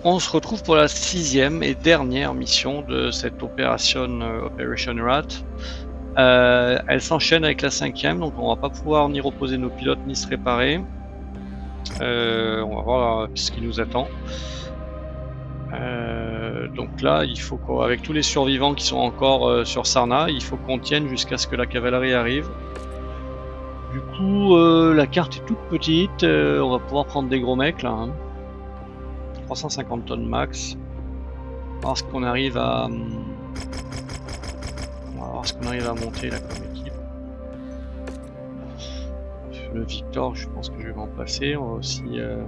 On se retrouve pour la 6e et dernière mission de cette Operation Rat. Elle s'enchaîne avec la 5e, donc on va pas pouvoir ni reposer nos pilotes ni se réparer. On va voir ce qui nous attend. Donc là, il faut qu'avec tous les survivants qui sont encore sur Sarna, il faut qu'on tienne jusqu'à ce que la cavalerie arrive. Du coup, la carte est toute petite, on va pouvoir prendre des gros mecs là. Hein. 350 tonnes max. On va voir ce qu'on arrive à... On va voir ce qu'on arrive à monter là comme équipe. Le Victor, je pense que je vais m'en passer. On va aussi... Là,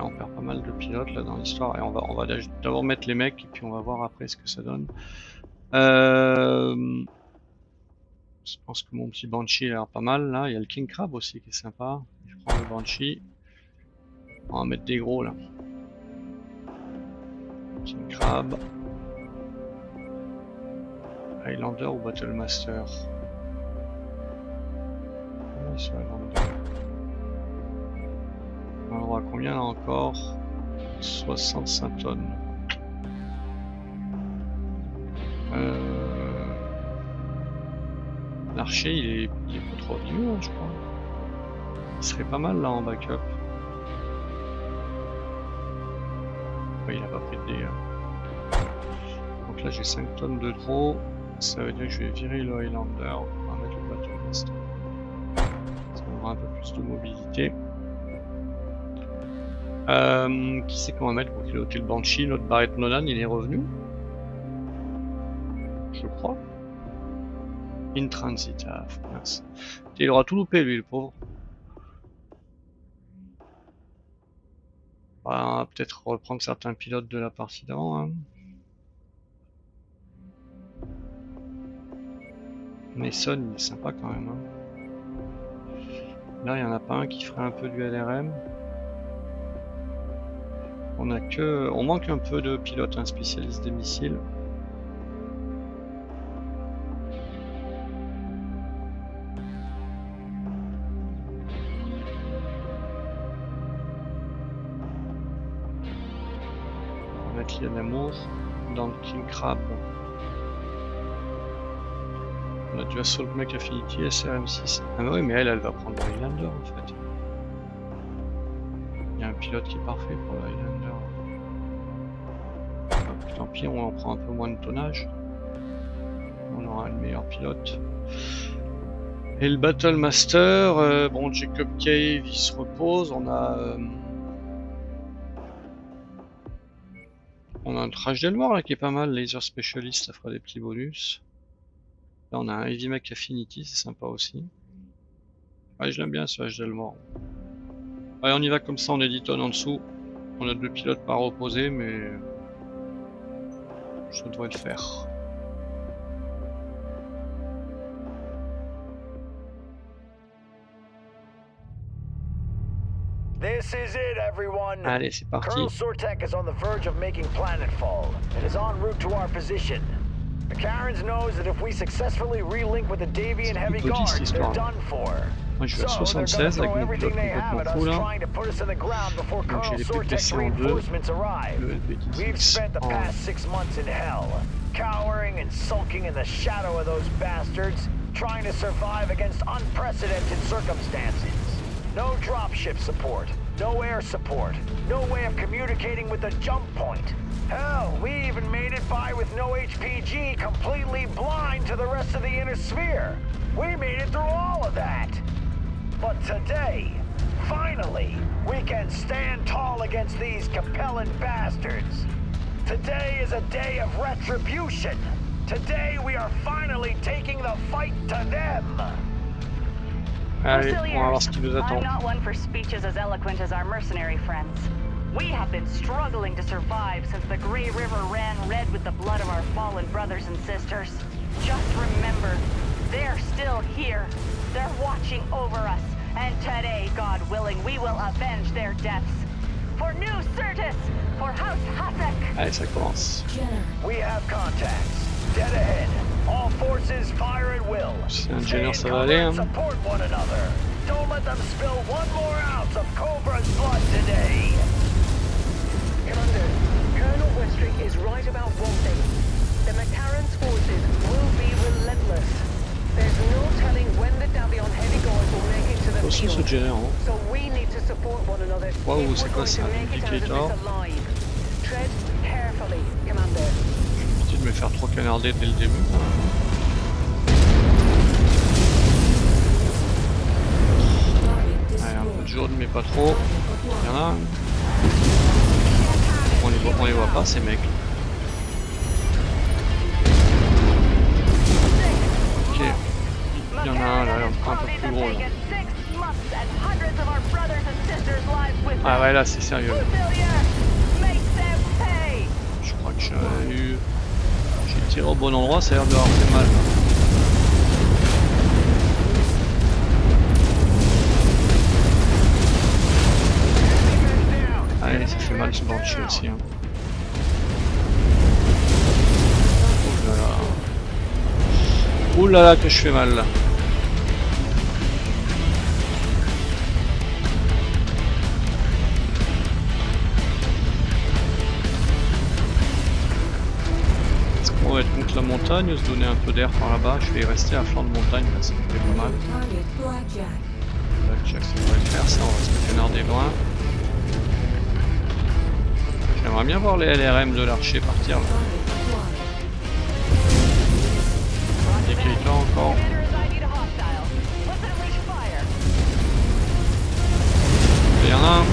on perd pas mal de pilotes là dans l'histoire. Et on va d'abord mettre les mecs et puis on va voir après ce que ça donne. Je pense que mon petit Banshee a l'air pas mal là. Il y a le King Crab aussi qui est sympa. Je prends le Banshee. On va mettre des gros là. King Crab. Highlander ou Battlemaster. Sur Highlander. On aura combien là encore? 65 tonnes. L'archer il est pas trop vieux hein, je crois. Il serait pas mal là en backup. Ouais, il a pas pris de dégâts. Donc là j'ai 5 tonnes de trop. Ça veut dire que je vais virer le Highlander. On va mettre le Battlemaster. Ça aura un peu plus de mobilité. Qui c'est qu'on va mettre pour piloter le Banshee? Notre Barrett Nolan il est revenu? Je crois. In transit, ah mince. Il aura tout loupé lui le pauvre. On va peut-être reprendre certains pilotes de la partie d'avant. Hein. Mason il est sympa quand même. Hein. Là il n'y en a pas un qui ferait un peu du LRM. On manque un peu de pilotes, un spécialiste des missiles. On va mettre Lianamour dans le King Crab. On a du Assault Mech Affinity SRM6. Ah bah oui mais elle va prendre le Highlander en fait. Il y a un pilote qui est parfait pour le Highlander. Tant pis, on en prend un peu moins de tonnage. On aura le meilleur pilote. Et le Battlemaster, bon Jacob Cave il se repose, on a un Trash Delmore là qui est pas mal, Laser Specialist ça fera des petits bonus. Là on a un Heavy Mech Affinity, c'est sympa aussi. Ouais je l'aime bien ce H Delmore. Allez on y va comme ça, on est 10 tonnes en dessous. On a 2 pilotes par opposé mais ça devrait le faire. This is it, everyone. Allez, c'est parti. Colonel Sortek is on the verge of making planetfall and is en route to our position. McCarran knows that if we successfully relink with the Davian Heavy Guard, they're done for. Moi je vais à 76 avec mon pilote complètement fou là. Donc j'ai les PPC en 2, le We've spent the past 6 months in hell, cowering and sulking in the shadow of those bastards, trying to survive against unprecedented circumstances. No dropship support, no air support, no way of communicating with the jump point. Hell, we even made it by with no HPG, completely blind to the rest of the inner sphere. We made it through all of that. But today, finally, we can stand tall against these compelling bastards. Today is a day of retribution. Today we are finally taking the fight to them. Allez, on va voir ce qui nous attend. I'm not one for speeches as eloquent as our mercenary friends. We have been struggling to survive since the Grey River ran red with the blood of our fallen brothers and sisters. Just remember, they're still here. They're watching over us. And today, God willing, we will avenge their deaths. For New Certus, for House Hasek. Allez, ça commence. We have contacts. Dead ahead. All forces fire at will. C'est un Jenner, ça va aller. Hein. Support one another. Don't let them spill one more ounce of Cobra's blood today. gérer en haut. So we need to support one another Wow, if c'est we're quoi going ça, to make it out of duplicator? this alive. Tread carefully, Commander. Je vais de me faire trop canarder dès le début. Allez, un peu de jaune mais pas trop. Il y en a un. On les voit pas ces mecs. Ok. Il y en a un là, un peu plus gros là. Ah ouais là c'est sérieux. Je crois que j'ai tiré au bon endroit, ça a l'air de avoir fait mal. Allez, ça fait mal ce banshee aussi. Hein. Oh là là. Ouh là là que je fais mal là. Est-ce qu'on va être contre la montagne ou se donner un peu d'air par là-bas? Je vais rester à flanc de montagne, là ça me fait pas mal. Blackjack ça devrait le faire, ça on va se canarder loin. J'aimerais bien voir les LRM de l'archer partir là. Il y a quelqu'un encore. Il y en a un.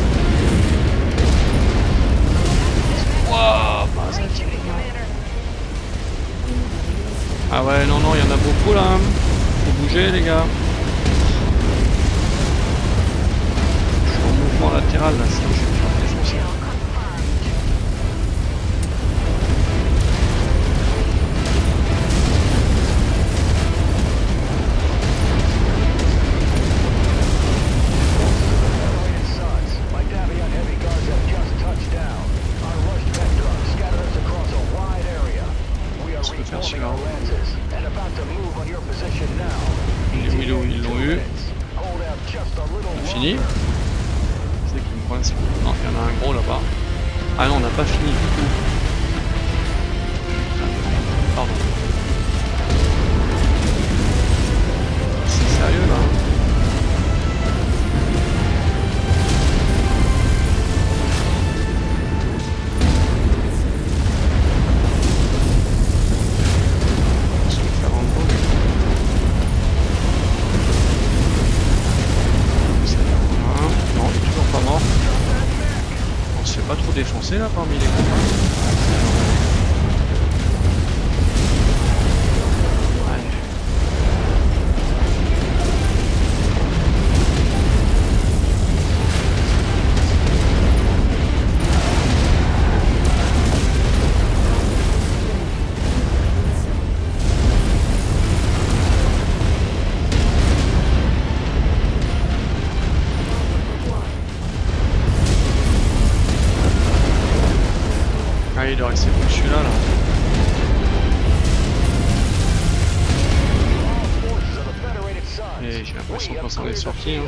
Waouh, bah, ça tire. Ah ouais, non, il y en a beaucoup là. Faut bouger les gars. Je suis en mouvement latéral là, sinon je vais me faire défoncer. Ils l'ont eu. Fini. C'est qui me coince. Non, il y en a un gros là-bas. Ah non, on n'a pas fini du tout. Pardon. C'est sérieux là. Défoncé là parmi les copains. Ah, il doit rester plus celui-là là. Et j'ai l'impression qu'on s'en est sorti. Hein.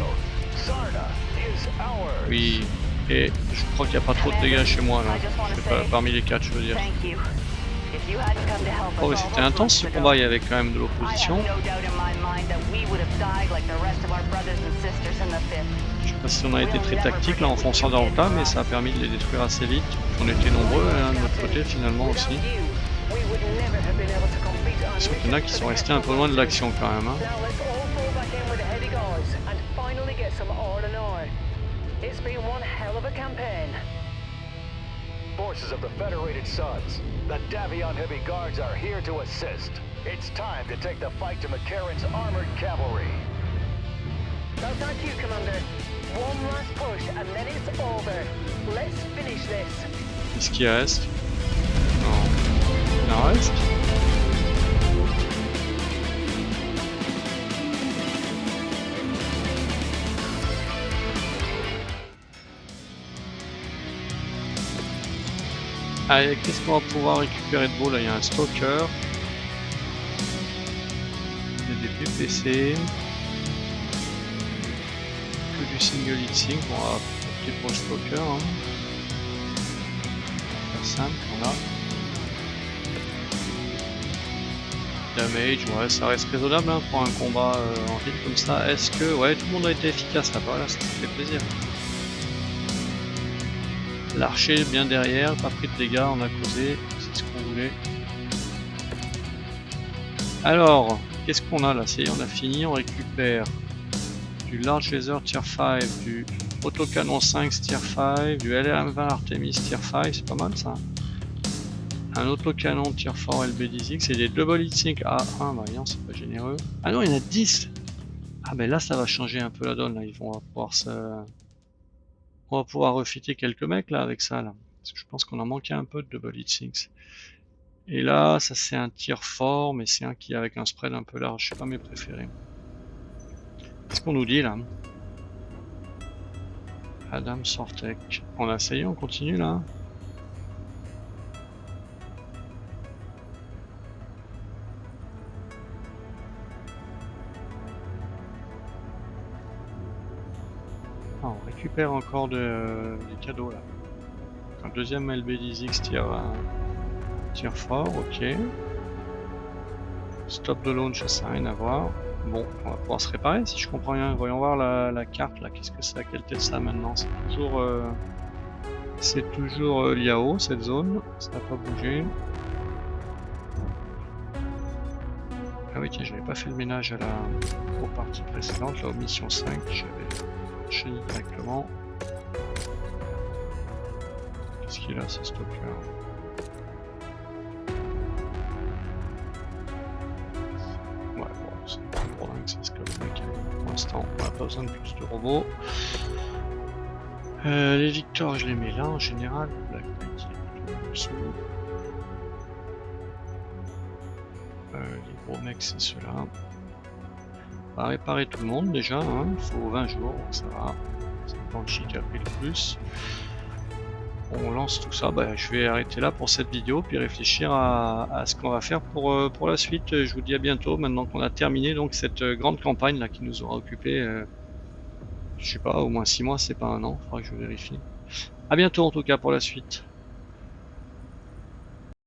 Oui, et je crois qu'il n'y a pas trop de dégâts chez moi là. Je sais pas, parmi les 4 je veux dire. Oh mais c'était intense ce combat, il y avait quand même de l'opposition. Je sais pas si on a été très tactique là en fonçant dans le tas, mais ça a permis de les détruire assez vite. On était nombreux hein, de notre côté finalement aussi. Sauf qu'il y en a qui sont restés un peu loin de l'action quand même. Hein. Forces of the Federated Suns, the Davion Heavy Guards are here to assist. It's time to take the fight to McCarran's armored cavalry. That's our cue, Commander. One last push and then it's over. Let's finish this. Qu'est-ce qu'il reste? Non. Il en reste? Allez, qu'est-ce qu'on va pouvoir récupérer de beau là? Il y a un stalker. Il y a des PPC. Que du single hit sync. On va opter pour le stalker. Hein. Faire simple, on a. damage, ouais, ça reste raisonnable hein, pour un combat en ville comme ça. Est-ce que, ouais, tout le monde a été efficace là-bas, là, ça fait plaisir. L'archer bien derrière, pas pris de dégâts, on a causé, c'est ce qu'on voulait. Alors, qu'est-ce qu'on a là? Ça y est, on a fini, on récupère du Large Laser Tier 5, du Autocanon 5 Tier 5, du LRM20 Artemis Tier 5, c'est pas mal ça. Un autocanon Tier 4 LB10X et des Double Heat Sink A1, bah non, c'est pas généreux. Ah non, il y en a 10! Ah ben là, ça va changer un peu la donne, là, on va pouvoir on va pouvoir refitter quelques mecs là avec ça là. Parce que je pense qu'on en manquait un peu de Double Heat Sinks. Et là, ça c'est un tir fort, mais c'est un qui est avec un spread un peu large, c'est pas mes préférés. Qu'est-ce qu'on nous dit là? Adam Sortek. On a essayé, on continue là? Ah, on récupère encore des cadeaux là. Un deuxième LB10X tir fort, ok. Stop de launch, ça n'a rien à voir. Bon, on va pouvoir se réparer si je comprends bien. Voyons voir la carte là, qu'est-ce que c'est, à quelle tête ça maintenant? C'est toujours l'IAO cette zone, ça n'a pas bougé. Ah oui tiens, j'avais pas fait le ménage aux parties précédentes, là aux missions 5, j'avais enchaîné directement. Qu'est-ce qu'il a ce stock là? Ouais, bon, c'est pas trop dingue, c'est ce que le mec. Pour l'instant, on n'a pas besoin de plus de robots. Les victoires, je les mets là en général. Black Knight, il est plutôt sous. Les gros mecs, c'est ceux-là. On va réparer tout le monde déjà, hein. Il faut 20 jours, donc ça va. C'est le Banshee qui a pris le plus. On lance tout ça, bah, je vais arrêter là pour cette vidéo, puis réfléchir à ce qu'on va faire pour la suite. Je vous dis à bientôt, maintenant qu'on a terminé donc cette grande campagne là qui nous aura occupé, je sais pas, au moins 6 mois, c'est pas un an, faudra que je vérifie. A bientôt en tout cas pour la suite.